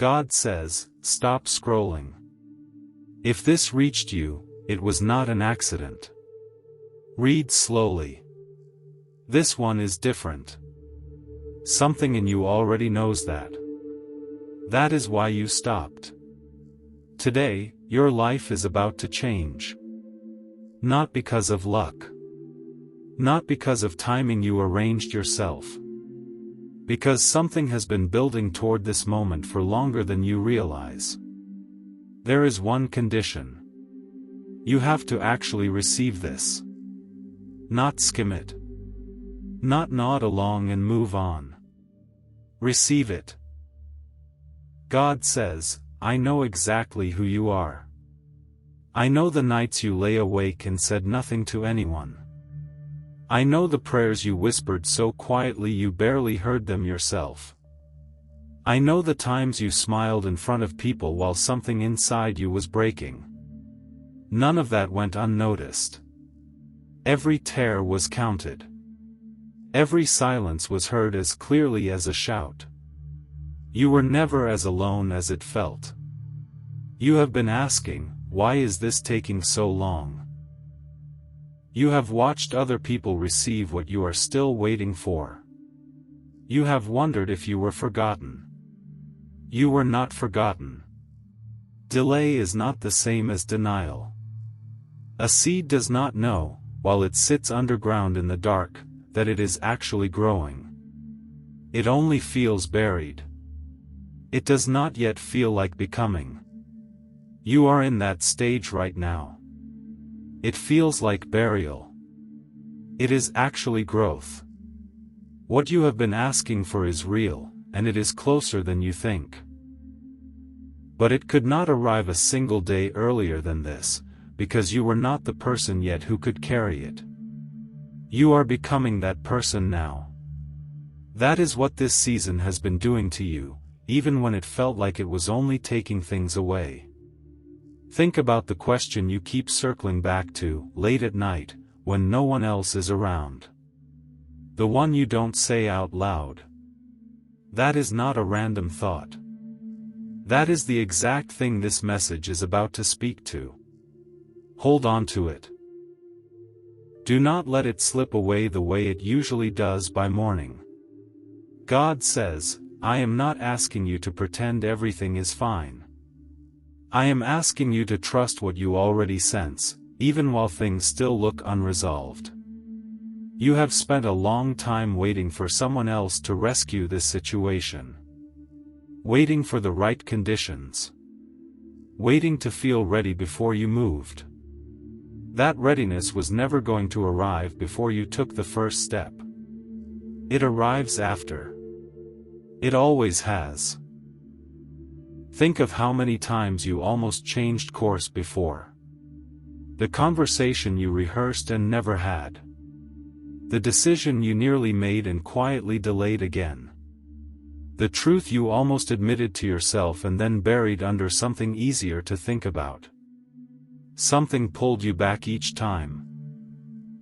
God says, stop scrolling. If this reached you, it was not an accident. Read slowly. This one is different. Something in you already knows that. That is why you stopped. Today, your life is about to change. Not because of luck. Not because of timing you arranged yourself. Because something has been building toward this moment for longer than you realize. There is one condition. You have to actually receive this. Not skim it. Not nod along and move on. Receive it. God says, I know exactly who you are. I know the nights you lay awake and said nothing to anyone. I know the prayers you whispered so quietly you barely heard them yourself. I know the times you smiled in front of people while something inside you was breaking. None of that went unnoticed. Every tear was counted. Every silence was heard as clearly as a shout. You were never as alone as it felt. You have been asking, why is this taking so long? You have watched other people receive what you are still waiting for. You have wondered if you were forgotten. You were not forgotten. Delay is not the same as denial. A seed does not know, while it sits underground in the dark, that it is actually growing. It only feels buried. It does not yet feel like becoming. You are in that stage right now. It feels like burial. It is actually growth. What you have been asking for is real, and it is closer than you think. But it could not arrive a single day earlier than this, because you were not the person yet who could carry it. You are becoming that person now. That is what this season has been doing to you, even when it felt like it was only taking things away. Think about the question you keep circling back to, late at night, when no one else is around. The one you don't say out loud. That is not a random thought. That is the exact thing this message is about to speak to. Hold on to it. Do not let it slip away the way it usually does by morning. God says, I am not asking you to pretend everything is fine. I am asking you to trust what you already sense, even while things still look unresolved. You have spent a long time waiting for someone else to rescue this situation. Waiting for the right conditions. Waiting to feel ready before you moved. That readiness was never going to arrive before you took the first step. It arrives after. It always has. Think of how many times you almost changed course before. The conversation you rehearsed and never had. The decision you nearly made and quietly delayed again. The truth you almost admitted to yourself and then buried under something easier to think about. Something pulled you back each time.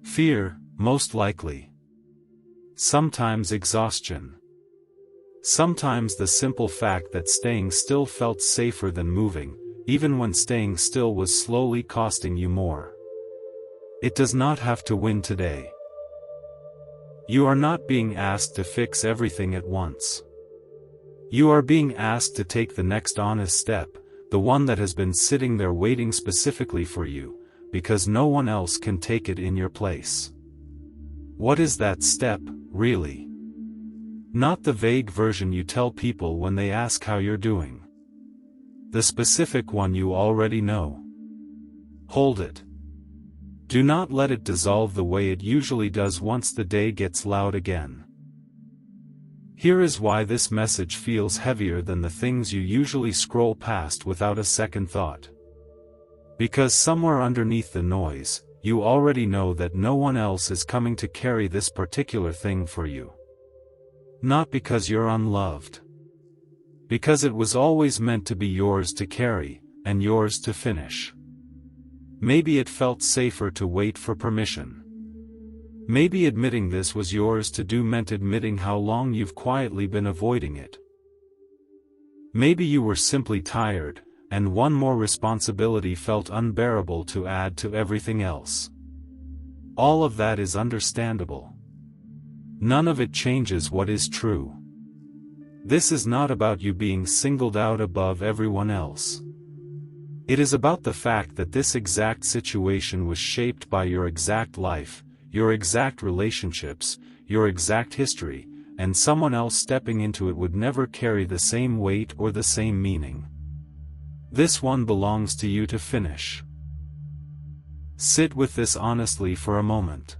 Fear, most likely. Sometimes exhaustion. Sometimes the simple fact that staying still felt safer than moving, even when staying still was slowly costing you more. It does not have to win today. You are not being asked to fix everything at once. You are being asked to take the next honest step, the one that has been sitting there waiting specifically for you, because no one else can take it in your place. What is that step, really? Not the vague version you tell people when they ask how you're doing. The specific one you already know. Hold it. Do not let it dissolve the way it usually does once the day gets loud again. Here is why this message feels heavier than the things you usually scroll past without a second thought. Because somewhere underneath the noise, you already know that no one else is coming to carry this particular thing for you. Not because you're unloved. Because it was always meant to be yours to carry, and yours to finish. Maybe it felt safer to wait for permission. Maybe admitting this was yours to do meant admitting how long you've quietly been avoiding it. Maybe you were simply tired, and one more responsibility felt unbearable to add to everything else. All of that is understandable. None of it changes what is true. This is not about you being singled out above everyone else. It is about the fact that this exact situation was shaped by your exact life, your exact relationships, your exact history, and someone else stepping into it would never carry the same weight or the same meaning. This one belongs to you to finish. Sit with this honestly for a moment.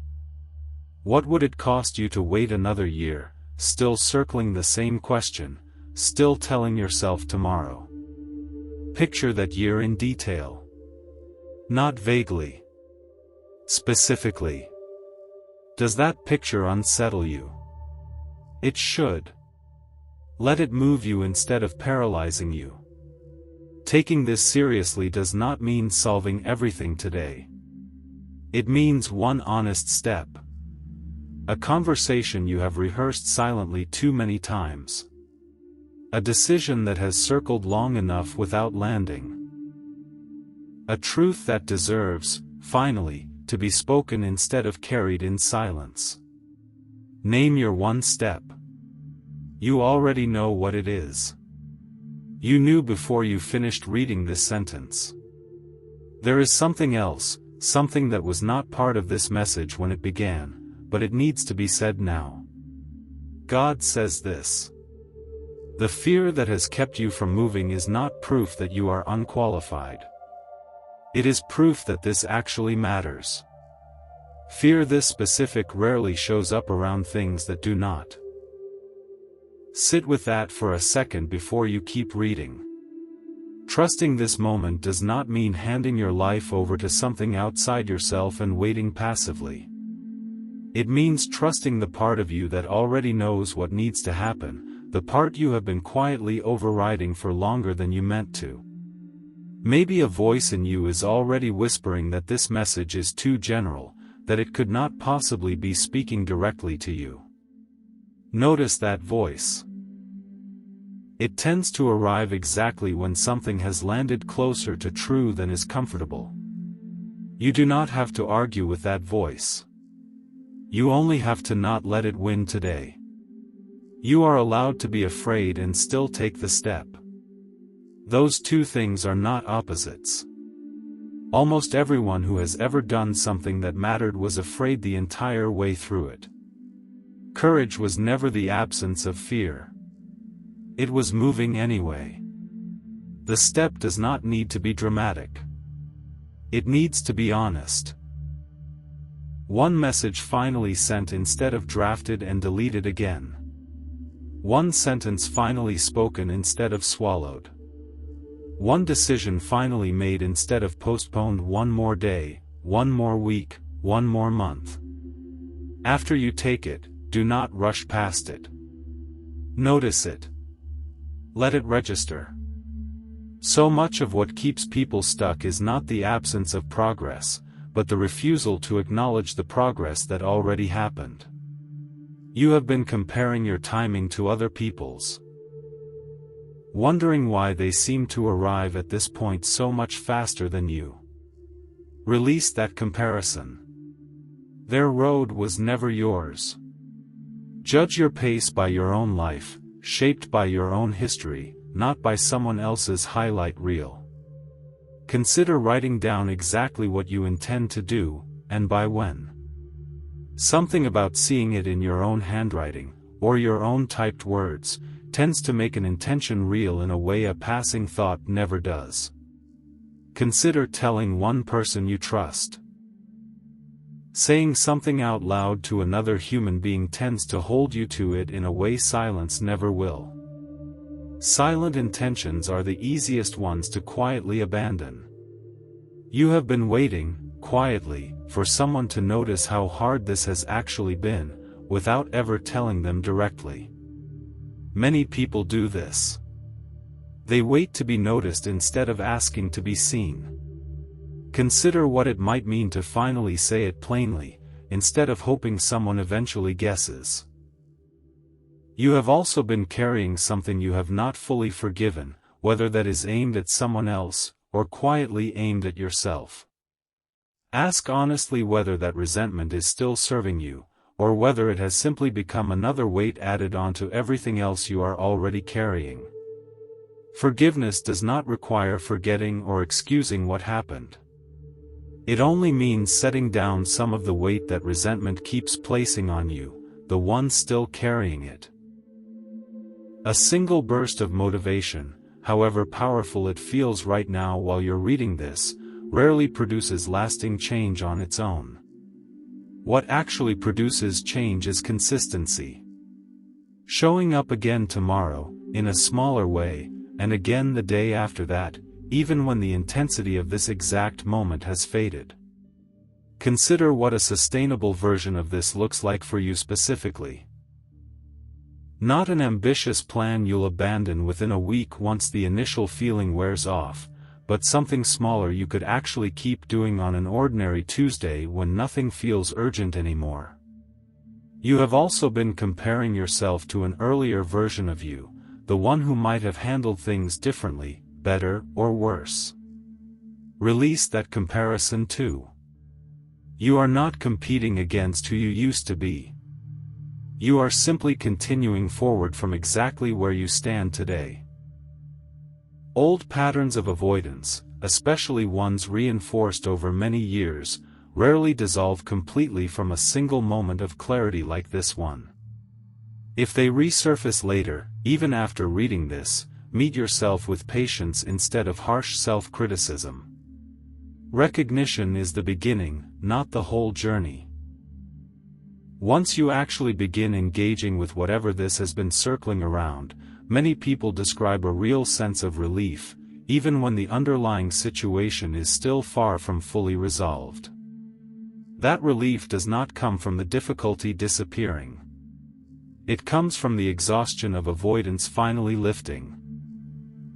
What would it cost you to wait another year, still circling the same question, still telling yourself tomorrow? Picture that year in detail. Not vaguely. Specifically. Does that picture unsettle you? It should. Let it move you instead of paralyzing you. Taking this seriously does not mean solving everything today. It means one honest step. A conversation you have rehearsed silently too many times. A decision that has circled long enough without landing. A truth that deserves, finally, to be spoken instead of carried in silence. Name your one step. You already know what it is. You knew before you finished reading this sentence. There is something else, something that was not part of this message when it began, but it needs to be said now. God says this. The fear that has kept you from moving is not proof that you are unqualified. It is proof that this actually matters. Fear this specific rarely shows up around things that do not. Sit with that for a second before you keep reading. Trusting this moment does not mean handing your life over to something outside yourself and waiting passively. It means trusting the part of you that already knows what needs to happen, the part you have been quietly overriding for longer than you meant to. Maybe a voice in you is already whispering that this message is too general, that it could not possibly be speaking directly to you. Notice that voice. It tends to arrive exactly when something has landed closer to true than is comfortable. You do not have to argue with that voice. You only have to not let it win today. You are allowed to be afraid and still take the step. Those two things are not opposites. Almost everyone who has ever done something that mattered was afraid the entire way through it. Courage was never the absence of fear. It was moving anyway. The step does not need to be dramatic. It needs to be honest. One message finally sent instead of drafted and deleted again. One sentence finally spoken instead of swallowed. One decision finally made instead of postponed one more day, one more week, one more month. After you take it, do not rush past it. Notice it. Let it register. So much of what keeps people stuck is not the absence of progress, but the refusal to acknowledge the progress that already happened. You have been comparing your timing to other people's. Wondering why they seem to arrive at this point so much faster than you. Release that comparison. Their road was never yours. Judge your pace by your own life, shaped by your own history, not by someone else's highlight reel. Consider writing down exactly what you intend to do, and by when. Something about seeing it in your own handwriting, or your own typed words, tends to make an intention real in a way a passing thought never does. Consider telling one person you trust. Saying something out loud to another human being tends to hold you to it in a way silence never will. Silent intentions are the easiest ones to quietly abandon. You have been waiting, quietly, for someone to notice how hard this has actually been, without ever telling them directly. Many people do this. They wait to be noticed instead of asking to be seen. Consider what it might mean to finally say it plainly, instead of hoping someone eventually guesses. You have also been carrying something you have not fully forgiven, whether that is aimed at someone else, or quietly aimed at yourself. Ask honestly whether that resentment is still serving you, or whether it has simply become another weight added onto everything else you are already carrying. Forgiveness does not require forgetting or excusing what happened. It only means setting down some of the weight that resentment keeps placing on you, the one still carrying it. A single burst of motivation, however powerful it feels right now while you're reading this, rarely produces lasting change on its own. What actually produces change is consistency. Showing up again tomorrow, in a smaller way, and again the day after that, even when the intensity of this exact moment has faded. Consider what a sustainable version of this looks like for you specifically. Not an ambitious plan you'll abandon within a week once the initial feeling wears off, but something smaller you could actually keep doing on an ordinary Tuesday when nothing feels urgent anymore. You have also been comparing yourself to an earlier version of you, the one who might have handled things differently, better, or worse. Release that comparison too. You are not competing against who you used to be. You are simply continuing forward from exactly where you stand today. Old patterns of avoidance, especially ones reinforced over many years, rarely dissolve completely from a single moment of clarity like this one. If they resurface later, even after reading this, meet yourself with patience instead of harsh self-criticism. Recognition is the beginning, not the whole journey. Once you actually begin engaging with whatever this has been circling around, many people describe a real sense of relief, even when the underlying situation is still far from fully resolved. That relief does not come from the difficulty disappearing. It comes from the exhaustion of avoidance finally lifting.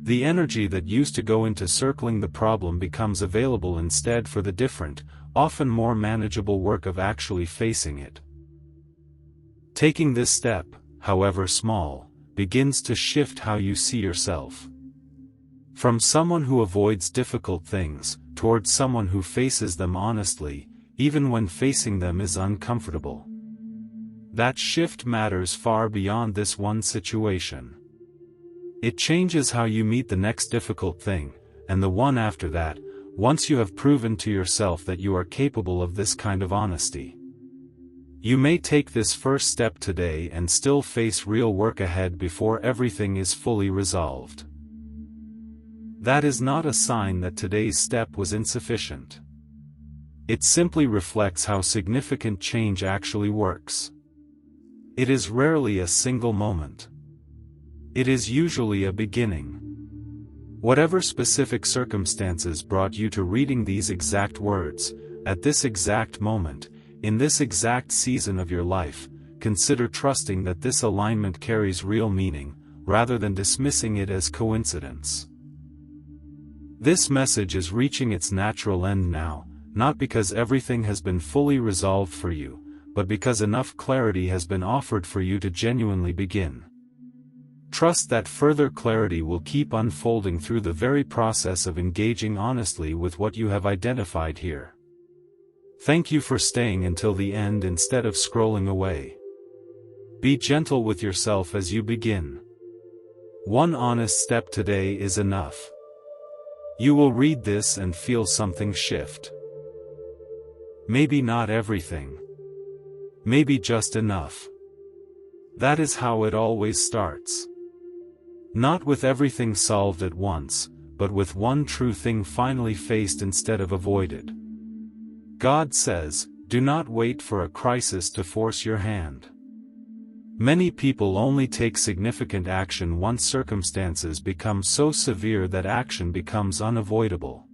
The energy that used to go into circling the problem becomes available instead for the different, often more manageable work of actually facing it. Taking this step, however small, begins to shift how you see yourself. From someone who avoids difficult things, towards someone who faces them honestly, even when facing them is uncomfortable. That shift matters far beyond this one situation. It changes how you meet the next difficult thing, and the one after that, once you have proven to yourself that you are capable of this kind of honesty. You may take this first step today and still face real work ahead before everything is fully resolved. That is not a sign that today's step was insufficient. It simply reflects how significant change actually works. It is rarely a single moment. It is usually a beginning. Whatever specific circumstances brought you to reading these exact words, at this exact moment, in this exact season of your life, consider trusting that this alignment carries real meaning, rather than dismissing it as coincidence. This message is reaching its natural end now, not because everything has been fully resolved for you, but because enough clarity has been offered for you to genuinely begin. Trust that further clarity will keep unfolding through the very process of engaging honestly with what you have identified here. Thank you for staying until the end instead of scrolling away. Be gentle with yourself as you begin. One honest step today is enough. You will read this and feel something shift. Maybe not everything. Maybe just enough. That is how it always starts. Not with everything solved at once, but with one true thing finally faced instead of avoided. God says, do not wait for a crisis to force your hand. Many people only take significant action once circumstances become so severe that action becomes unavoidable.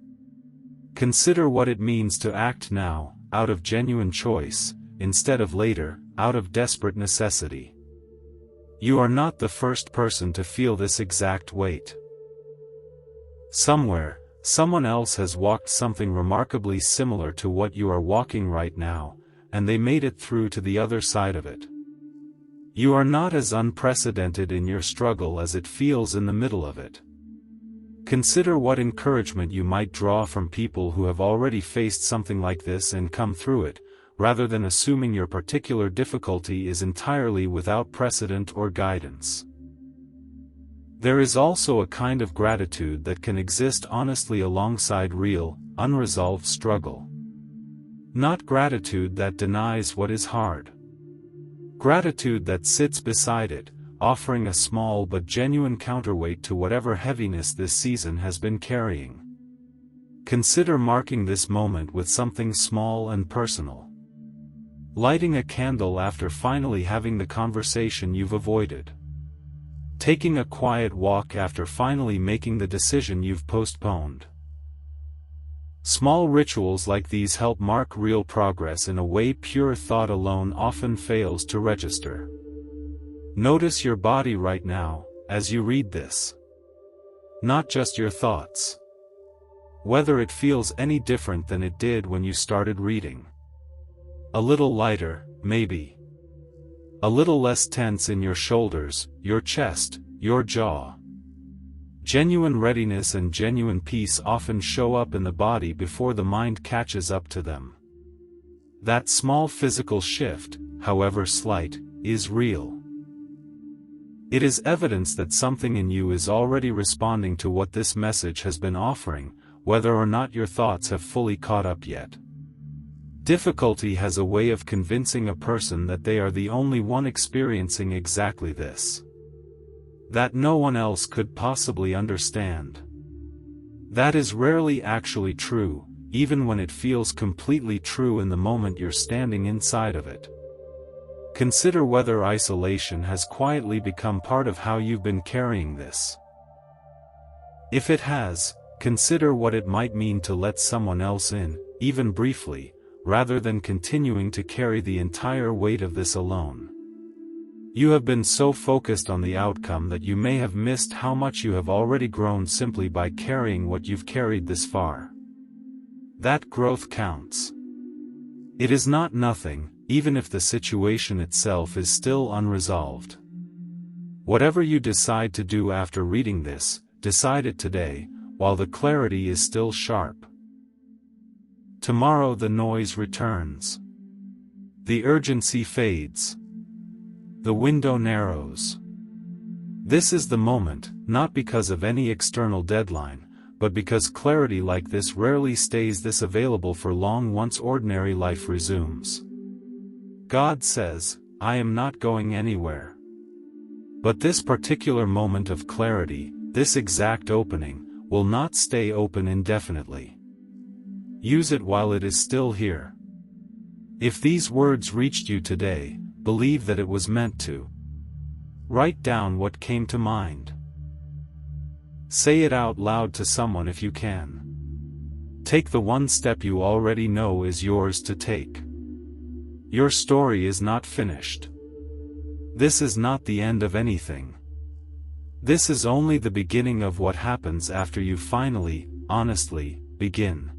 Consider what it means to act now, out of genuine choice, instead of later, out of desperate necessity. You are not the first person to feel this exact weight. Somewhere, someone else has walked something remarkably similar to what you are walking right now, and they made it through to the other side of it. You are not as unprecedented in your struggle as it feels in the middle of it. Consider what encouragement you might draw from people who have already faced something like this and come through it, rather than assuming your particular difficulty is entirely without precedent or guidance. There is also a kind of gratitude that can exist honestly alongside real, unresolved struggle. Not gratitude that denies what is hard. Gratitude that sits beside it, offering a small but genuine counterweight to whatever heaviness this season has been carrying. Consider marking this moment with something small and personal. Lighting a candle after finally having the conversation you've avoided. Taking a quiet walk after finally making the decision you've postponed. Small rituals like these help mark real progress in a way pure thought alone often fails to register. Notice your body right now, as you read this. Not just your thoughts. Whether it feels any different than it did when you started reading. A little lighter, maybe. A little less tense in your shoulders, your chest, your jaw. Genuine readiness and genuine peace often show up in the body before the mind catches up to them. That small physical shift, however slight, is real. It is evidence that something in you is already responding to what this message has been offering, whether or not your thoughts have fully caught up yet. Difficulty has a way of convincing a person that they are the only one experiencing exactly this. That no one else could possibly understand. That is rarely actually true, even when it feels completely true in the moment you're standing inside of it. Consider whether isolation has quietly become part of how you've been carrying this. If it has, consider what it might mean to let someone else in, even briefly, rather than continuing to carry the entire weight of this alone. You have been so focused on the outcome that you may have missed how much you have already grown simply by carrying what you've carried this far. That growth counts. It is not nothing, even if the situation itself is still unresolved. Whatever you decide to do after reading this, decide it today, while the clarity is still sharp. Tomorrow the noise returns. The urgency fades. The window narrows. This is the moment, not because of any external deadline, but because clarity like this rarely stays this available for long once ordinary life resumes. God says, "I am not going anywhere." But this particular moment of clarity, this exact opening, will not stay open indefinitely. Use it while it is still here. If these words reached you today, believe that it was meant to. Write down what came to mind. Say it out loud to someone if you can. Take the one step you already know is yours to take. Your story is not finished. This is not the end of anything. This is only the beginning of what happens after you finally, honestly, begin.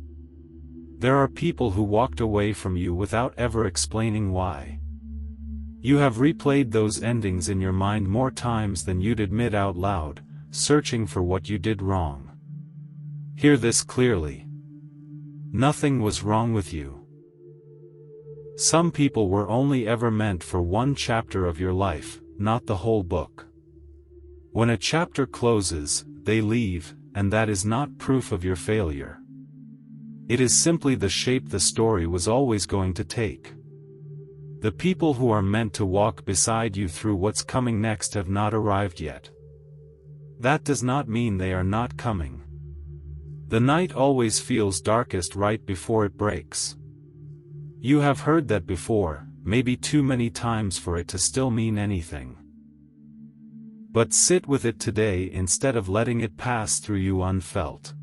There are people who walked away from you without ever explaining why. You have replayed those endings in your mind more times than you'd admit out loud, searching for what you did wrong. Hear this clearly. Nothing was wrong with you. Some people were only ever meant for one chapter of your life, not the whole book. When a chapter closes, they leave, and that is not proof of your failure. It is simply the shape the story was always going to take. The people who are meant to walk beside you through what's coming next have not arrived yet. That does not mean they are not coming. The night always feels darkest right before it breaks. You have heard that before, maybe too many times for it to still mean anything. But sit with it today instead of letting it pass through you unfelt.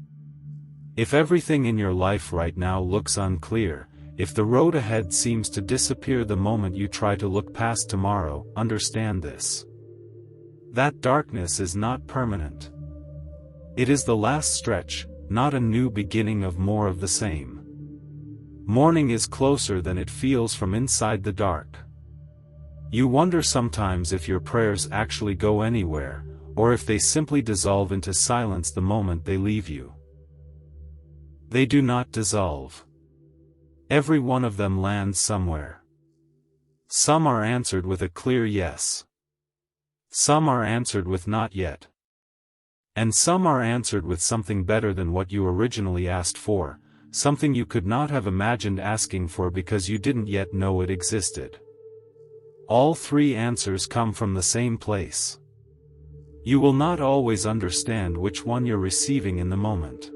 If everything in your life right now looks unclear, if the road ahead seems to disappear the moment you try to look past tomorrow, understand this. That darkness is not permanent. It is the last stretch, not a new beginning of more of the same. Morning is closer than it feels from inside the dark. You wonder sometimes if your prayers actually go anywhere, or if they simply dissolve into silence the moment they leave you. They do not dissolve. Every one of them lands somewhere. Some are answered with a clear yes. Some are answered with not yet. And some are answered with something better than what you originally asked for, something you could not have imagined asking for because you didn't yet know it existed. All three answers come from the same place. You will not always understand which one you're receiving in the moment.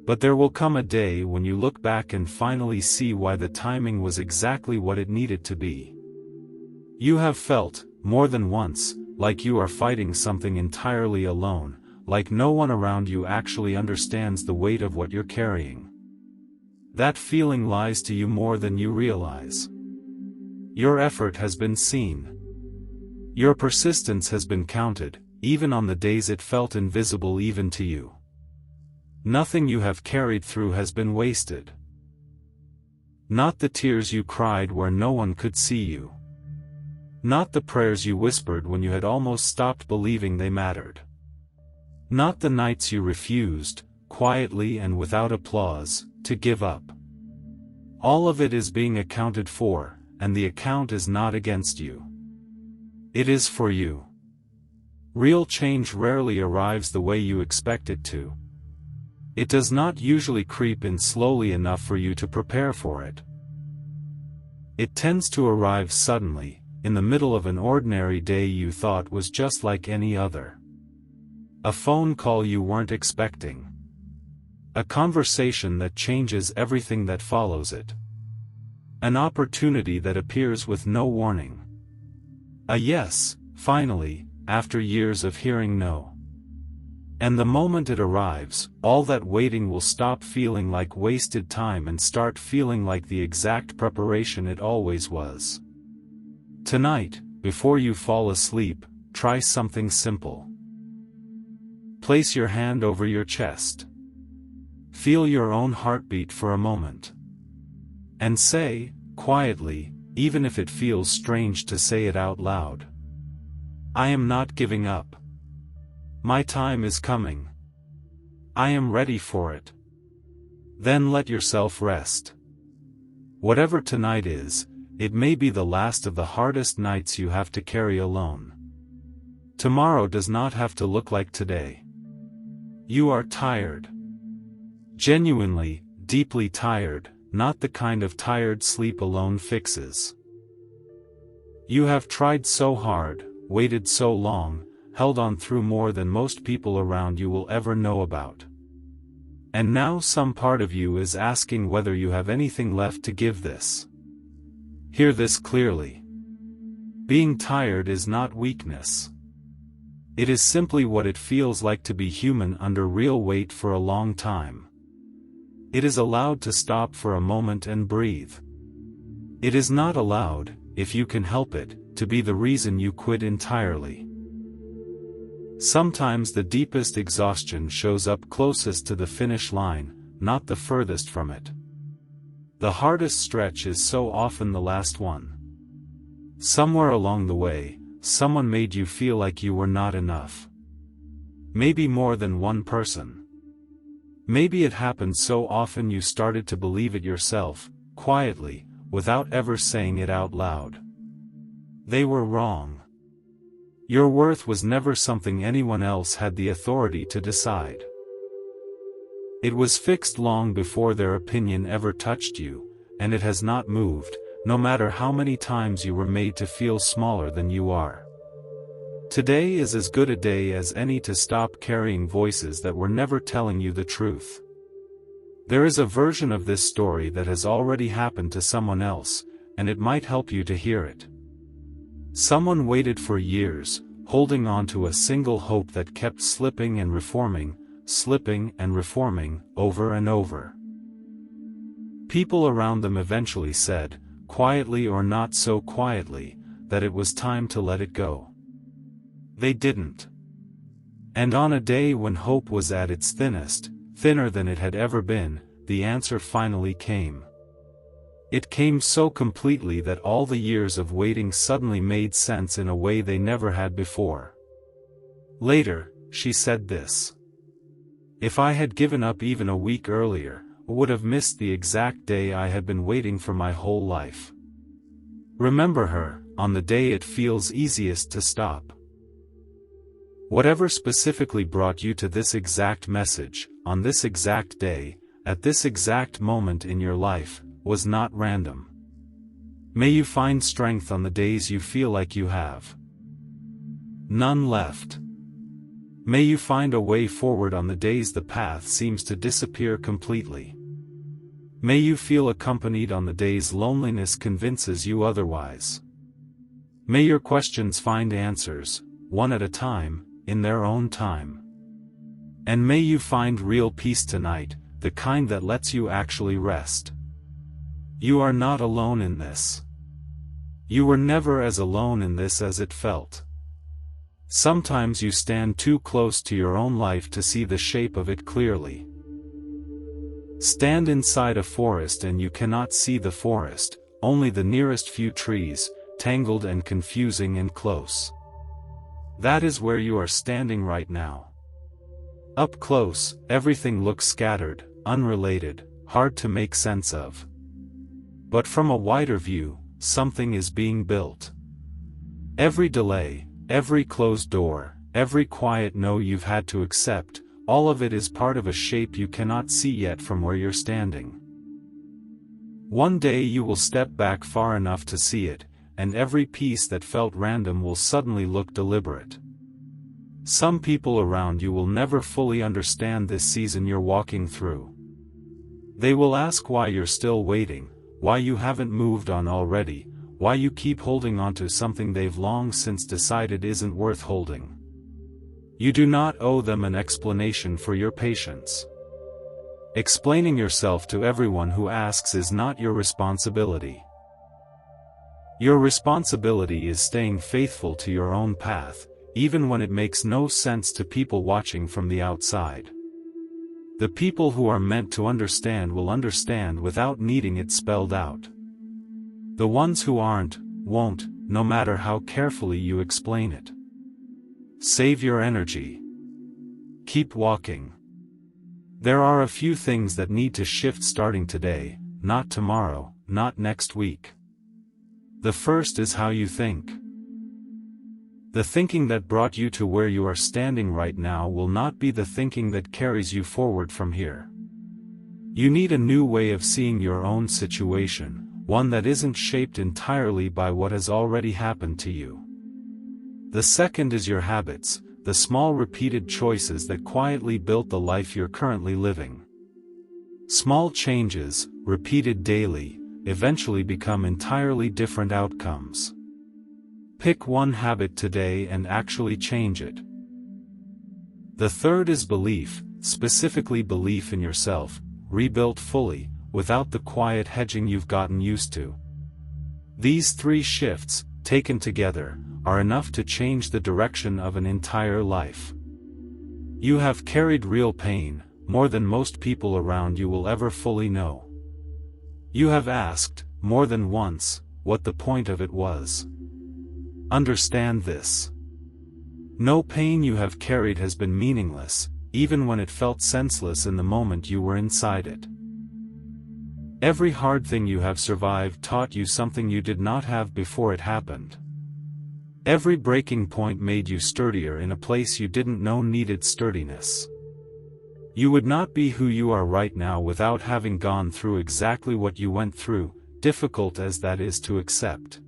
But there will come a day when you look back and finally see why the timing was exactly what it needed to be. You have felt, more than once, like you are fighting something entirely alone, like no one around you actually understands the weight of what you're carrying. That feeling lies to you more than you realize. Your effort has been seen. Your persistence has been counted, even on the days it felt invisible even to you. Nothing you have carried through has been wasted. Not the tears you cried where no one could see you. Not the prayers you whispered when you had almost stopped believing they mattered. Not the nights you refused, quietly and without applause, to give up. All of it is being accounted for, and the account is not against you. It is for you. Real change rarely arrives the way you expect it to. It does not usually creep in slowly enough for you to prepare for it. It tends to arrive suddenly, in the middle of an ordinary day you thought was just like any other. A phone call you weren't expecting. A conversation that changes everything that follows it. An opportunity that appears with no warning. A yes, finally, after years of hearing no. And the moment it arrives, all that waiting will stop feeling like wasted time and start feeling like the exact preparation it always was. Tonight, before you fall asleep, try something simple. Place your hand over your chest. Feel your own heartbeat for a moment. And say, quietly, even if it feels strange to say it out loud, I am not giving up. My time is coming. I am ready for it. Then let yourself rest. Whatever tonight is, it may be the last of the hardest nights you have to carry alone. Tomorrow does not have to look like today. You are tired. Genuinely, deeply tired, not the kind of tired sleep alone fixes. You have tried so hard, waited so long, held on through more than most people around you will ever know about. And now some part of you is asking whether you have anything left to give this. Hear this clearly. Being tired is not weakness. It is simply what it feels like to be human under real weight for a long time. It is allowed to stop for a moment and breathe. It is not allowed, if you can help it, to be the reason you quit entirely. Sometimes the deepest exhaustion shows up closest to the finish line, not the furthest from it. The hardest stretch is so often the last one. Somewhere along the way, someone made you feel like you were not enough. Maybe more than one person. Maybe it happened so often you started to believe it yourself, quietly, without ever saying it out loud. They were wrong. Your worth was never something anyone else had the authority to decide. It was fixed long before their opinion ever touched you, and it has not moved, no matter how many times you were made to feel smaller than you are. Today is as good a day as any to stop carrying voices that were never telling you the truth. There is a version of this story that has already happened to someone else, and it might help you to hear it. Someone waited for years, holding on to a single hope that kept slipping and reforming, over and over. People around them eventually said, quietly or not so quietly, that it was time to let it go. They didn't. And on a day when hope was at its thinnest, thinner than it had ever been, the answer finally came. It came so completely that all the years of waiting suddenly made sense in a way they never had before. Later, she said this. If I had given up even a week earlier, I would have missed the exact day I had been waiting for my whole life. Remember her, on the day it feels easiest to stop. Whatever specifically brought you to this exact message, on this exact day, at this exact moment in your life, was not random. May you find strength on the days you feel like you have none left. May you find a way forward on the days the path seems to disappear completely. May you feel accompanied on the days loneliness convinces you otherwise. May your questions find answers, one at a time, in their own time. And may you find real peace tonight, the kind that lets you actually rest. You are not alone in this. You were never as alone in this as it felt. Sometimes you stand too close to your own life to see the shape of it clearly. Stand inside a forest and you cannot see the forest, only the nearest few trees, tangled and confusing and close. That is where you are standing right now. Up close, everything looks scattered, unrelated, hard to make sense of. But from a wider view, something is being built. Every delay, every closed door, every quiet no you've had to accept, all of it is part of a shape you cannot see yet from where you're standing. One day you will step back far enough to see it, and every piece that felt random will suddenly look deliberate. Some people around you will never fully understand this season you're walking through. They will ask why you're still waiting, why you haven't moved on already, why you keep holding onto something they've long since decided isn't worth holding. You do not owe them an explanation for your patience. Explaining yourself to everyone who asks is not your responsibility. Your responsibility is staying faithful to your own path, even when it makes no sense to people watching from the outside. The people who are meant to understand will understand without needing it spelled out. The ones who aren't, won't, no matter how carefully you explain it. Save your energy. Keep walking. There are a few things that need to shift starting today, not tomorrow, not next week. The first is how you think. The thinking that brought you to where you are standing right now will not be the thinking that carries you forward from here. You need a new way of seeing your own situation, one that isn't shaped entirely by what has already happened to you. The second is your habits, the small repeated choices that quietly built the life you're currently living. Small changes, repeated daily, eventually become entirely different outcomes. Pick one habit today and actually change it. The third is belief, specifically belief in yourself, rebuilt fully, without the quiet hedging you've gotten used to. These three shifts, taken together, are enough to change the direction of an entire life. You have carried real pain, more than most people around you will ever fully know. You have asked, more than once, what the point of it was. Understand this. No pain you have carried has been meaningless, even when it felt senseless in the moment you were inside it. Every hard thing you have survived taught you something you did not have before it happened. Every breaking point made you sturdier in a place you didn't know needed sturdiness. You would not be who you are right now without having gone through exactly what you went through, difficult as that is to accept.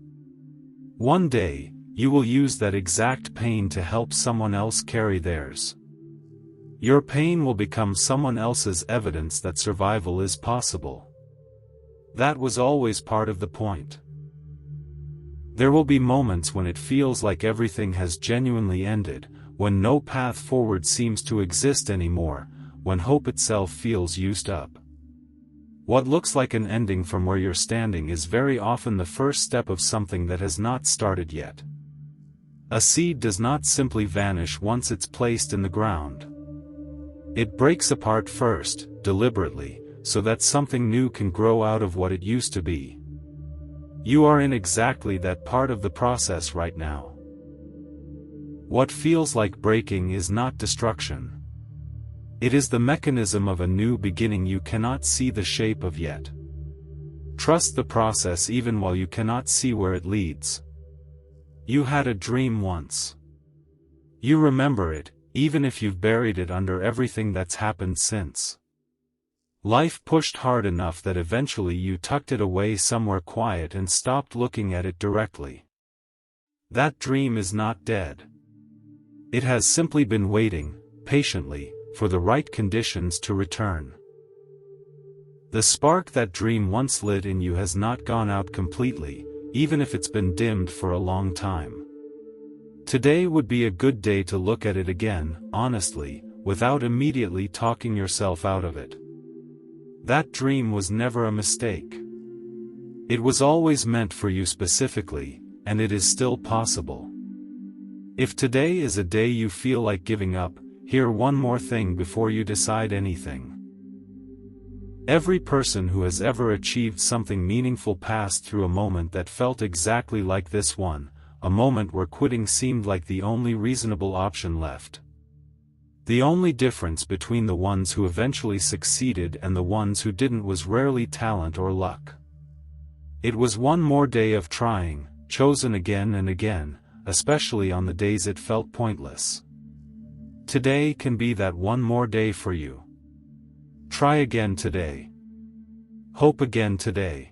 One day, you will use that exact pain to help someone else carry theirs. Your pain will become someone else's evidence that survival is possible. That was always part of the point. There will be moments when it feels like everything has genuinely ended, when no path forward seems to exist anymore, when hope itself feels used up. What looks like an ending from where you're standing is very often the first step of something that has not started yet. A seed does not simply vanish once it's placed in the ground. It breaks apart first, deliberately, so that something new can grow out of what it used to be. You are in exactly that part of the process right now. What feels like breaking is not destruction. It is the mechanism of a new beginning you cannot see the shape of yet. Trust the process even while you cannot see where it leads. You had a dream once. You remember it, even if you've buried it under everything that's happened since. Life pushed hard enough that eventually you tucked it away somewhere quiet and stopped looking at it directly. That dream is not dead. It has simply been waiting, patiently, for the right conditions to return. The spark that dream once lit in you has not gone out completely, even if it's been dimmed for a long time. Today would be a good day to look at it again, honestly, without immediately talking yourself out of it. That dream was never a mistake. It was always meant for you specifically, and it is still possible. If today is a day you feel like giving up, hear one more thing before you decide anything. Every person who has ever achieved something meaningful passed through a moment that felt exactly like this one, a moment where quitting seemed like the only reasonable option left. The only difference between the ones who eventually succeeded and the ones who didn't was rarely talent or luck. It was one more day of trying, chosen again and again, especially on the days it felt pointless. Today can be that one more day for you. Try again today. Hope again today.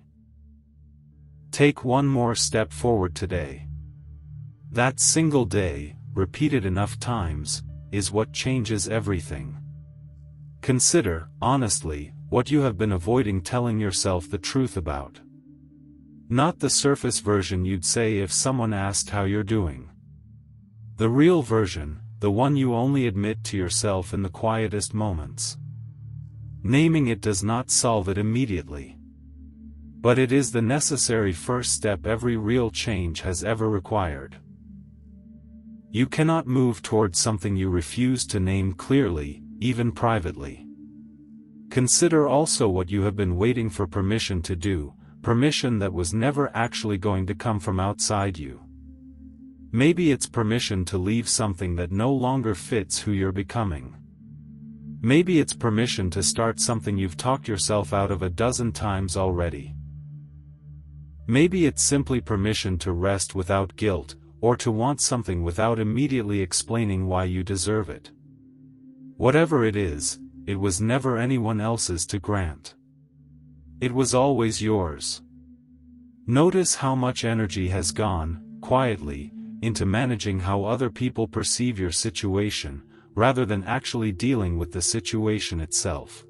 Take one more step forward today. That single day, repeated enough times, is what changes everything. Consider, honestly, what you have been avoiding telling yourself the truth about. Not the surface version you'd say if someone asked how you're doing. The real version, the one you only admit to yourself in the quietest moments. Naming it does not solve it immediately. But it is the necessary first step every real change has ever required. You cannot move towards something you refuse to name clearly, even privately. Consider also what you have been waiting for permission to do, permission that was never actually going to come from outside you. Maybe it's permission to leave something that no longer fits who you're becoming. Maybe it's permission to start something you've talked yourself out of a dozen times already. Maybe it's simply permission to rest without guilt, or to want something without immediately explaining why you deserve it. Whatever it is, it was never anyone else's to grant. It was always yours. Notice how much energy has gone, quietly, into managing how other people perceive your situation, rather than actually dealing with the situation itself.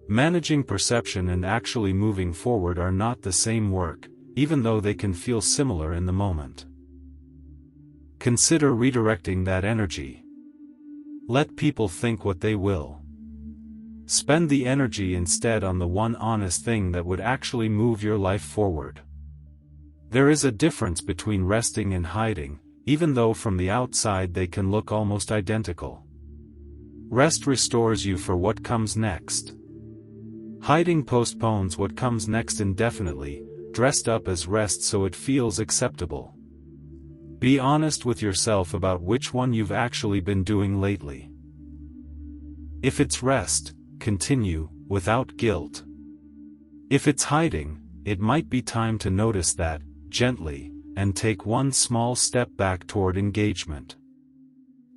Managing perception and actually moving forward are not the same work, even though they can feel similar in the moment. Consider redirecting that energy. Let people think what they will. Spend the energy instead on the one honest thing that would actually move your life forward. There is a difference between resting and hiding, even though from the outside they can look almost identical. Rest restores you for what comes next. Hiding postpones what comes next indefinitely, dressed up as rest so it feels acceptable. Be honest with yourself about which one you've actually been doing lately. If it's rest, continue, without guilt. If it's hiding, it might be time to notice that, gently, and take one small step back toward engagement.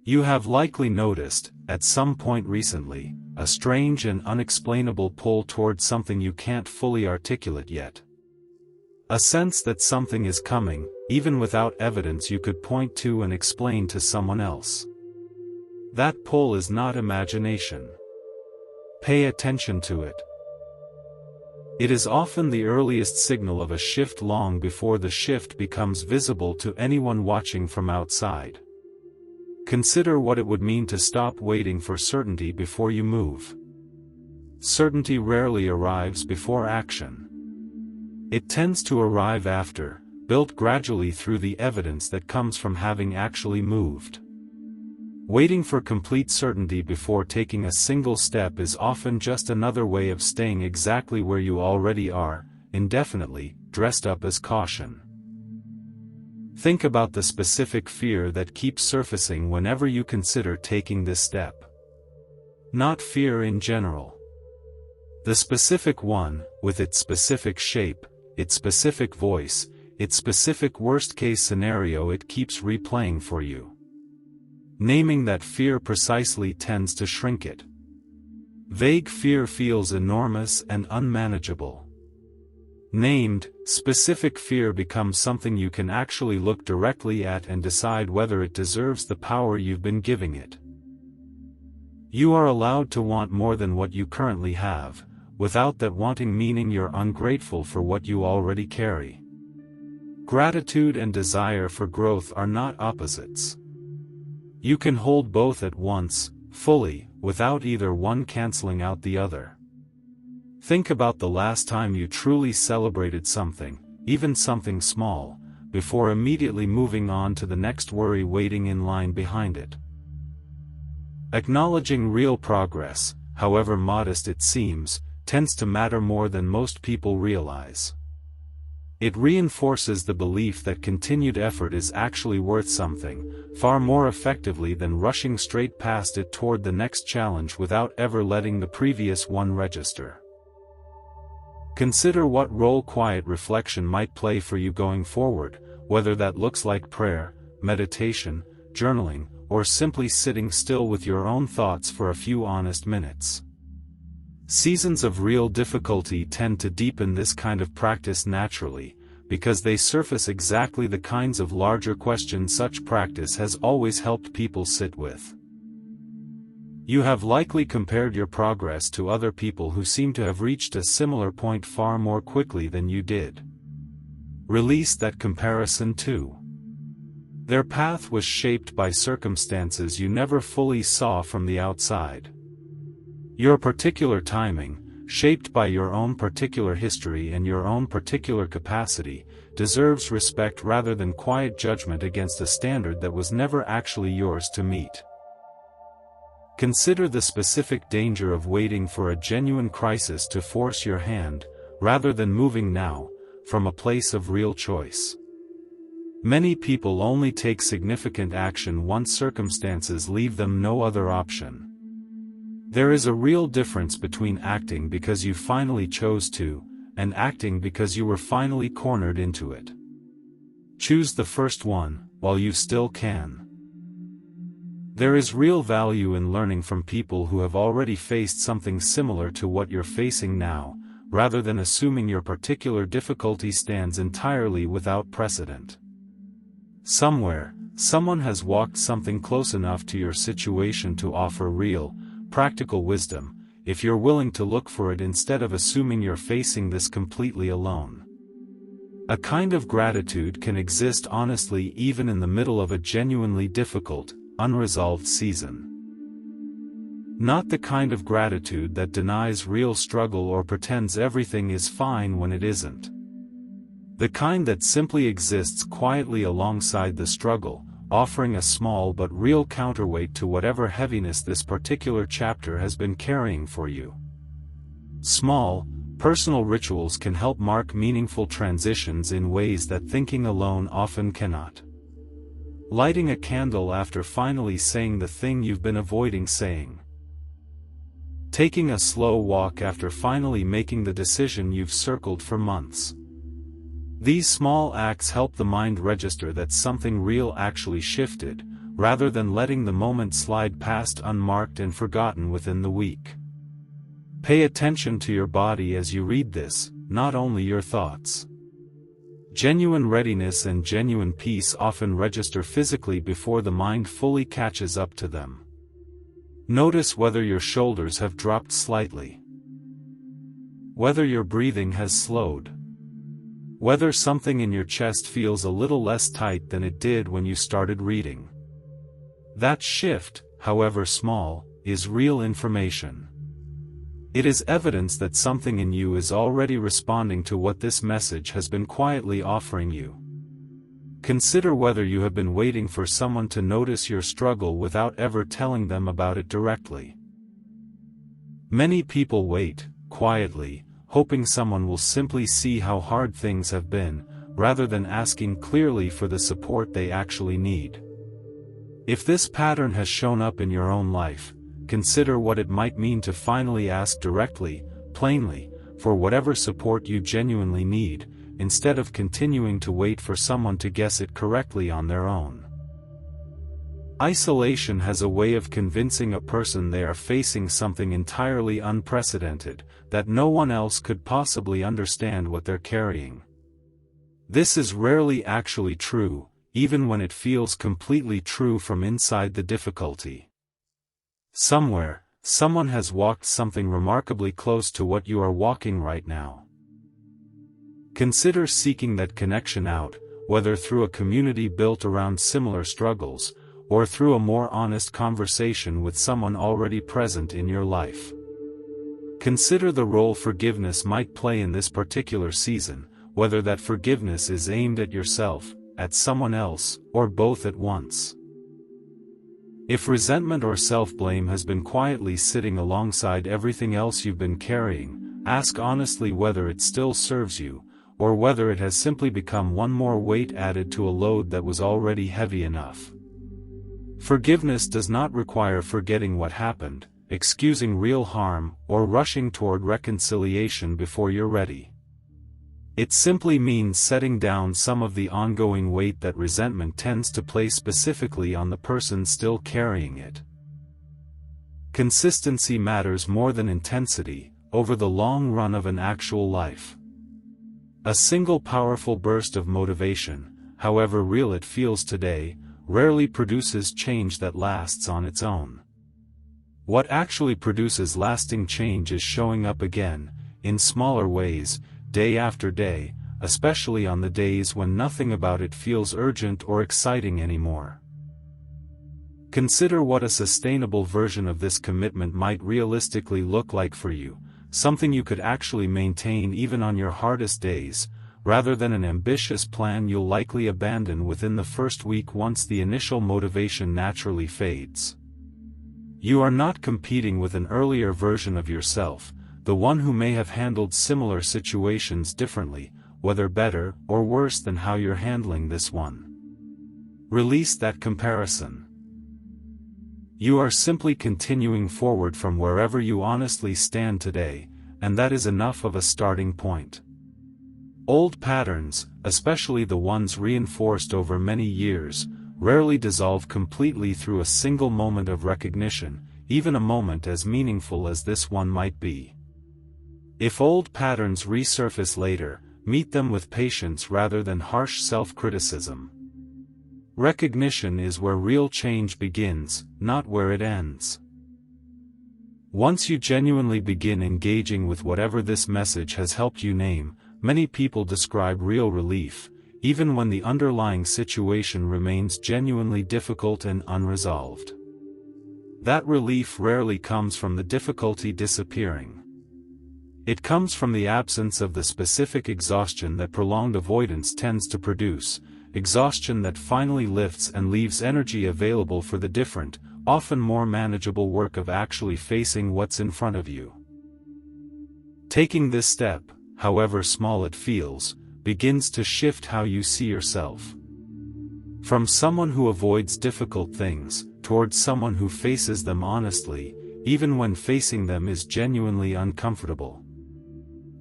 You have likely noticed, at some point recently, a strange and unexplainable pull toward something you can't fully articulate yet. A sense that something is coming, even without evidence you could point to and explain to someone else. That pull is not imagination. Pay attention to it. It is often the earliest signal of a shift long before the shift becomes visible to anyone watching from outside. Consider what it would mean to stop waiting for certainty before you move. Certainty rarely arrives before action. It tends to arrive after, built gradually through the evidence that comes from having actually moved. Waiting for complete certainty before taking a single step is often just another way of staying exactly where you already are, indefinitely, dressed up as caution. Think about the specific fear that keeps surfacing whenever you consider taking this step. Not fear in general. The specific one, with its specific shape, its specific voice, its specific worst-case scenario it keeps replaying for you. Naming that fear precisely tends to shrink it. Vague fear feels enormous and unmanageable. Named, specific fear becomes something you can actually look directly at and decide whether it deserves the power you've been giving it. You are allowed to want more than what you currently have, without that wanting meaning you're ungrateful for what you already carry. Gratitude and desire for growth are not opposites. You can hold both at once, fully, without either one canceling out the other. Think about the last time you truly celebrated something, even something small, before immediately moving on to the next worry waiting in line behind it. Acknowledging real progress, however modest it seems, tends to matter more than most people realize. It reinforces the belief that continued effort is actually worth something, far more effectively than rushing straight past it toward the next challenge without ever letting the previous one register. Consider what role quiet reflection might play for you going forward, whether that looks like prayer, meditation, journaling, or simply sitting still with your own thoughts for a few honest minutes. Seasons of real difficulty tend to deepen this kind of practice naturally, because they surface exactly the kinds of larger questions such practice has always helped people sit with. You have likely compared your progress to other people who seem to have reached a similar point far more quickly than you did. Release that comparison too. Their path was shaped by circumstances you never fully saw from the outside. Your particular timing, shaped by your own particular history and your own particular capacity, deserves respect rather than quiet judgment against a standard that was never actually yours to meet. Consider the specific danger of waiting for a genuine crisis to force your hand, rather than moving now, from a place of real choice. Many people only take significant action once circumstances leave them no other option. There is a real difference between acting because you finally chose to, and acting because you were finally cornered into it. Choose the first one, while you still can. There is real value in learning from people who have already faced something similar to what you're facing now, rather than assuming your particular difficulty stands entirely without precedent. Somewhere, someone has walked something close enough to your situation to offer real, practical wisdom, if you're willing to look for it instead of assuming you're facing this completely alone. A kind of gratitude can exist honestly even in the middle of a genuinely difficult, unresolved season. Not the kind of gratitude that denies real struggle or pretends everything is fine when it isn't. The kind that simply exists quietly alongside the struggle, offering a small but real counterweight to whatever heaviness this particular chapter has been carrying for you. Small, personal rituals can help mark meaningful transitions in ways that thinking alone often cannot. Lighting a candle after finally saying the thing you've been avoiding saying. Taking a slow walk after finally making the decision you've circled for months. These small acts help the mind register that something real actually shifted, rather than letting the moment slide past unmarked and forgotten within the week. Pay attention to your body as you read this, not only your thoughts. Genuine readiness and genuine peace often register physically before the mind fully catches up to them. Notice whether your shoulders have dropped slightly. Whether your breathing has slowed. Whether something in your chest feels a little less tight than it did when you started reading. That shift, however small, is real information. It is evidence that something in you is already responding to what this message has been quietly offering you. Consider whether you have been waiting for someone to notice your struggle without ever telling them about it directly. Many people wait, quietly, hoping someone will simply see how hard things have been, rather than asking clearly for the support they actually need. If this pattern has shown up in your own life, consider what it might mean to finally ask directly, plainly, for whatever support you genuinely need, instead of continuing to wait for someone to guess it correctly on their own. Isolation has a way of convincing a person they are facing something entirely unprecedented, that no one else could possibly understand what they're carrying. This is rarely actually true, even when it feels completely true from inside the difficulty. Somewhere, someone has walked something remarkably close to what you are walking right now. Consider seeking that connection out, whether through a community built around similar struggles, or through a more honest conversation with someone already present in your life. Consider the role forgiveness might play in this particular season, whether that forgiveness is aimed at yourself, at someone else, or both at once. If resentment or self-blame has been quietly sitting alongside everything else you've been carrying, ask honestly whether it still serves you, or whether it has simply become one more weight added to a load that was already heavy enough. Forgiveness does not require forgetting what happened, excusing real harm, or rushing toward reconciliation before you're ready. It simply means setting down some of the ongoing weight that resentment tends to place specifically on the person still carrying it. Consistency matters more than intensity, over the long run of an actual life. A single powerful burst of motivation, however real it feels today, rarely produces change that lasts on its own. What actually produces lasting change is showing up again, in smaller ways, day after day, especially on the days when nothing about it feels urgent or exciting anymore. Consider what a sustainable version of this commitment might realistically look like for you, something you could actually maintain even on your hardest days, rather than an ambitious plan you'll likely abandon within the first week once the initial motivation naturally fades. You are not competing with an earlier version of yourself, the one who may have handled similar situations differently, whether better or worse than how you're handling this one. Release that comparison. You are simply continuing forward from wherever you honestly stand today, and that is enough of a starting point. Old patterns, especially the ones reinforced over many years, rarely dissolve completely through a single moment of recognition, even a moment as meaningful as this one might be. If old patterns resurface later, meet them with patience rather than harsh self-criticism. Recognition is where real change begins, not where it ends. Once you genuinely begin engaging with whatever this message has helped you name, many people describe real relief, even when the underlying situation remains genuinely difficult and unresolved. That relief rarely comes from the difficulty disappearing. It comes from the absence of the specific exhaustion that prolonged avoidance tends to produce, exhaustion that finally lifts and leaves energy available for the different, often more manageable work of actually facing what's in front of you. Taking this step, however small it feels, begins to shift how you see yourself. From someone who avoids difficult things, towards someone who faces them honestly, even when facing them is genuinely uncomfortable.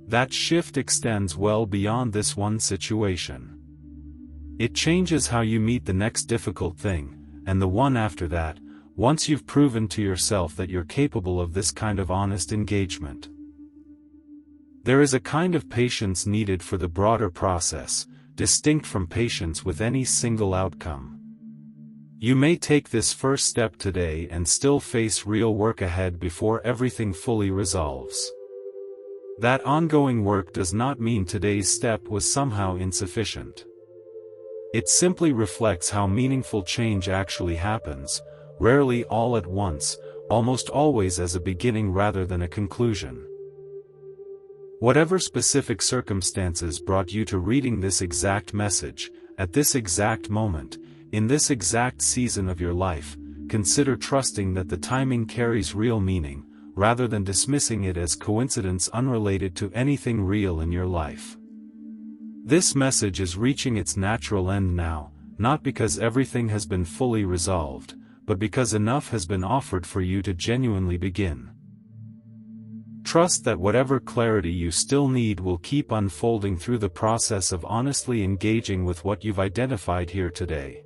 That shift extends well beyond this one situation. It changes how you meet the next difficult thing, and the one after that, once you've proven to yourself that you're capable of this kind of honest engagement. There is a kind of patience needed for the broader process, distinct from patience with any single outcome. You may take this first step today and still face real work ahead before everything fully resolves. That ongoing work does not mean today's step was somehow insufficient. It simply reflects how meaningful change actually happens, rarely all at once, almost always as a beginning rather than a conclusion. Whatever specific circumstances brought you to reading this exact message, at this exact moment, in this exact season of your life, consider trusting that the timing carries real meaning, rather than dismissing it as coincidence unrelated to anything real in your life. This message is reaching its natural end now, not because everything has been fully resolved, but because enough has been offered for you to genuinely begin. Trust that whatever clarity you still need will keep unfolding through the process of honestly engaging with what you've identified here today.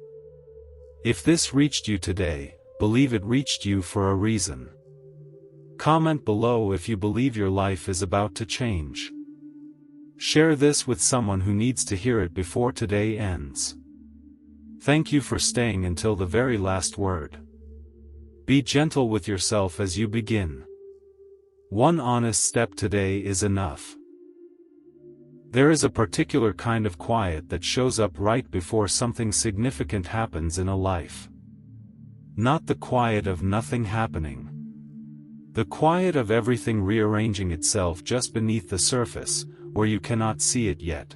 If this reached you today, believe it reached you for a reason. Comment below if you believe your life is about to change. Share this with someone who needs to hear it before today ends. Thank you for staying until the very last word. Be gentle with yourself as you begin. One honest step today is enough. There is a particular kind of quiet that shows up right before something significant happens in a life. Not the quiet of nothing happening. The quiet of everything rearranging itself just beneath the surface, where you cannot see it yet.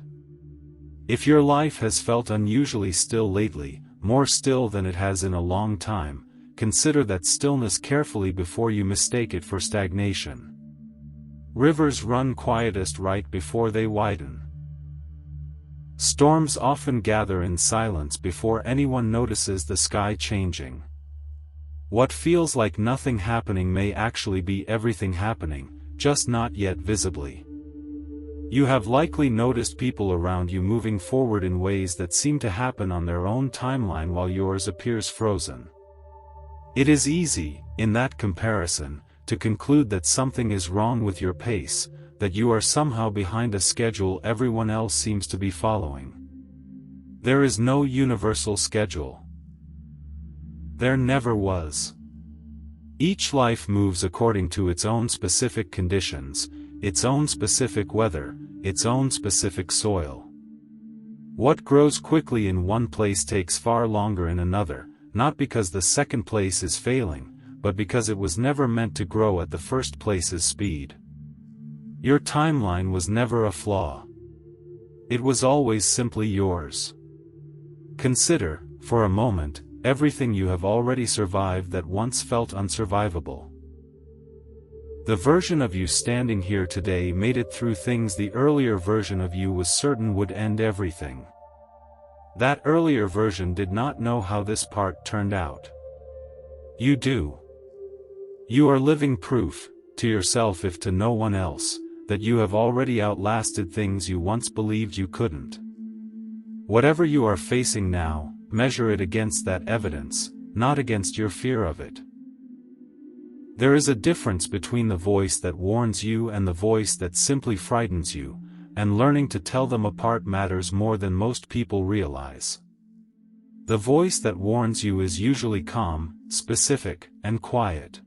If your life has felt unusually still lately, more still than it has in a long time, consider that stillness carefully before you mistake it for stagnation. Rivers run quietest right before they widen. Storms often gather in silence before anyone notices the sky changing. What feels like nothing happening may actually be everything happening, just not yet visibly. You have likely noticed people around you moving forward in ways that seem to happen on their own timeline while yours appears frozen. It is easy, in that comparison, to conclude that something is wrong with your pace, that you are somehow behind a schedule everyone else seems to be following. There is no universal schedule. There never was. Each life moves according to its own specific conditions, its own specific weather, its own specific soil. What grows quickly in one place takes far longer in another, not because the second place is failing, but because it was never meant to grow at the first place's speed. Your timeline was never a flaw. It was always simply yours. Consider, for a moment, everything you have already survived that once felt unsurvivable. The version of you standing here today made it through things the earlier version of you was certain would end everything. That earlier version did not know how this part turned out. You do. You are living proof, to yourself if to no one else, that you have already outlasted things you once believed you couldn't. Whatever you are facing now, measure it against that evidence, not against your fear of it. There is a difference between the voice that warns you and the voice that simply frightens you, and learning to tell them apart matters more than most people realize. The voice that warns you is usually calm, specific, and quiet.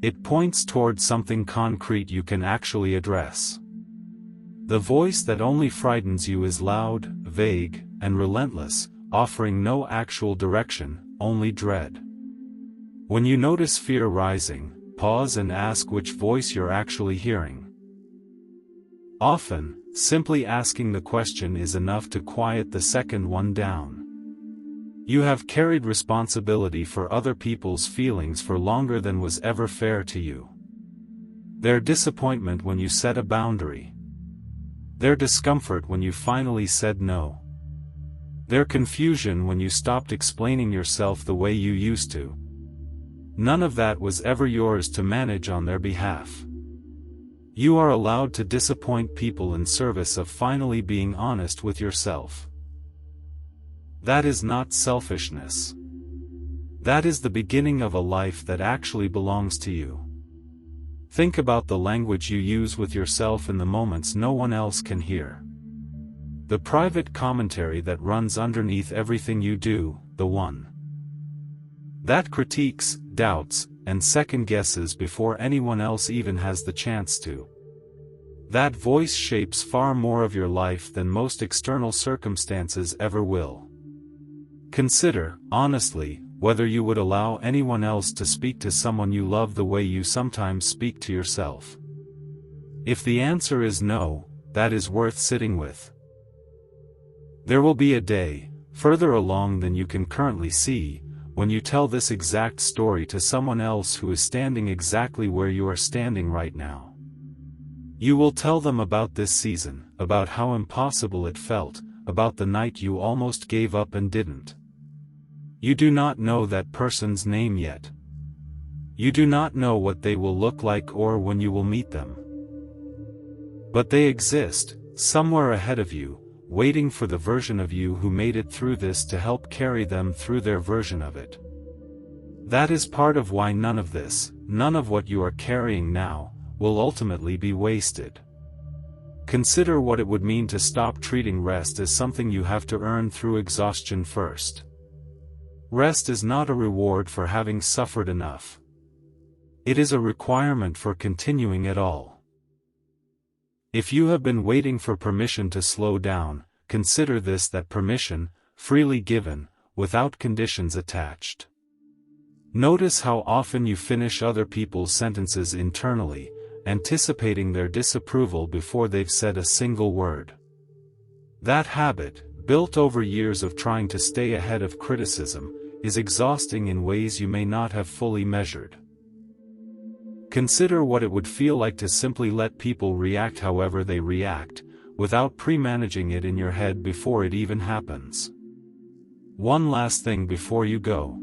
It points toward something concrete you can actually address. The voice that only frightens you is loud, vague, and relentless, offering no actual direction, only dread. When you notice fear rising, pause and ask which voice you're actually hearing. Often, simply asking the question is enough to quiet the second one down. You have carried responsibility for other people's feelings for longer than was ever fair to you. Their disappointment when you set a boundary. Their discomfort when you finally said no. Their confusion when you stopped explaining yourself the way you used to. None of that was ever yours to manage on their behalf. You are allowed to disappoint people in service of finally being honest with yourself. That is not selfishness. That is the beginning of a life that actually belongs to you. Think about the language you use with yourself in the moments no one else can hear. The private commentary that runs underneath everything you do, the one that critiques, doubts, and second guesses before anyone else even has the chance to. That voice shapes far more of your life than most external circumstances ever will. Consider, honestly, whether you would allow anyone else to speak to someone you love the way you sometimes speak to yourself. If the answer is no, that is worth sitting with. There will be a day, further along than you can currently see, when you tell this exact story to someone else who is standing exactly where you are standing right now. You will tell them about this season, about how impossible it felt, about the night you almost gave up and didn't. You do not know that person's name yet. You do not know what they will look like or when you will meet them. But they exist, somewhere ahead of you, waiting for the version of you who made it through this to help carry them through their version of it. That is part of why none of this, none of what you are carrying now, will ultimately be wasted. Consider what it would mean to stop treating rest as something you have to earn through exhaustion first. Rest is not a reward for having suffered enough. It is a requirement for continuing at all. If you have been waiting for permission to slow down, consider this: that permission, freely given, without conditions attached. Notice how often you finish other people's sentences internally, anticipating their disapproval before they've said a single word. That habit, built over years of trying to stay ahead of criticism, is exhausting in ways you may not have fully measured. Consider what it would feel like to simply let people react however they react, without pre-managing it in your head before it even happens. One last thing before you go.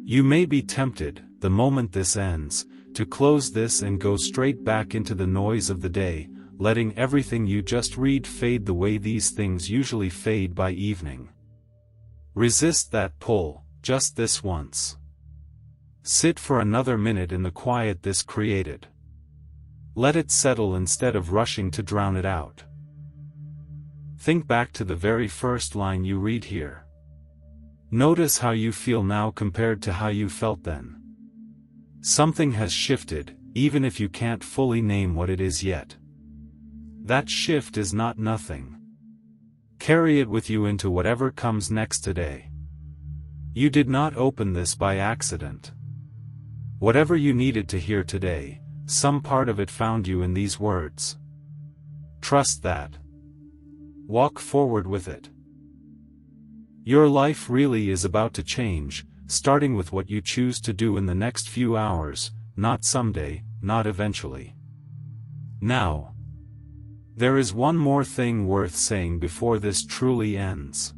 You may be tempted, the moment this ends, to close this and go straight back into the noise of the day, letting everything you just read fade the way these things usually fade by evening. Resist that pull, just this once. Sit for another minute in the quiet this created. Let it settle instead of rushing to drown it out. Think back to the very first line you read here. Notice how you feel now compared to how you felt then. Something has shifted, even if you can't fully name what it is yet. That shift is not nothing. Carry it with you into whatever comes next today. You did not open this by accident. Whatever you needed to hear today, some part of it found you in these words. Trust that. Walk forward with it. Your life really is about to change, starting with what you choose to do in the next few hours, not someday, not eventually. Now. There is one more thing worth saying before this truly ends.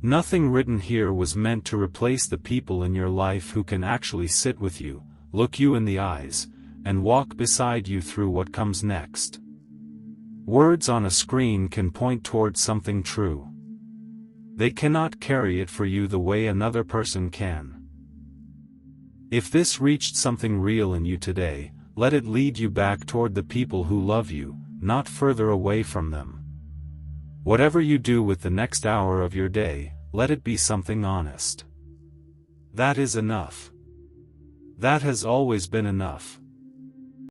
Nothing written here was meant to replace the people in your life who can actually sit with you, look you in the eyes, and walk beside you through what comes next. Words on a screen can point towards something true. They cannot carry it for you the way another person can. If this reached something real in you today, let it lead you back toward the people who love you, not further away from them. Whatever you do with the next hour of your day, let it be something honest. That is enough. That has always been enough.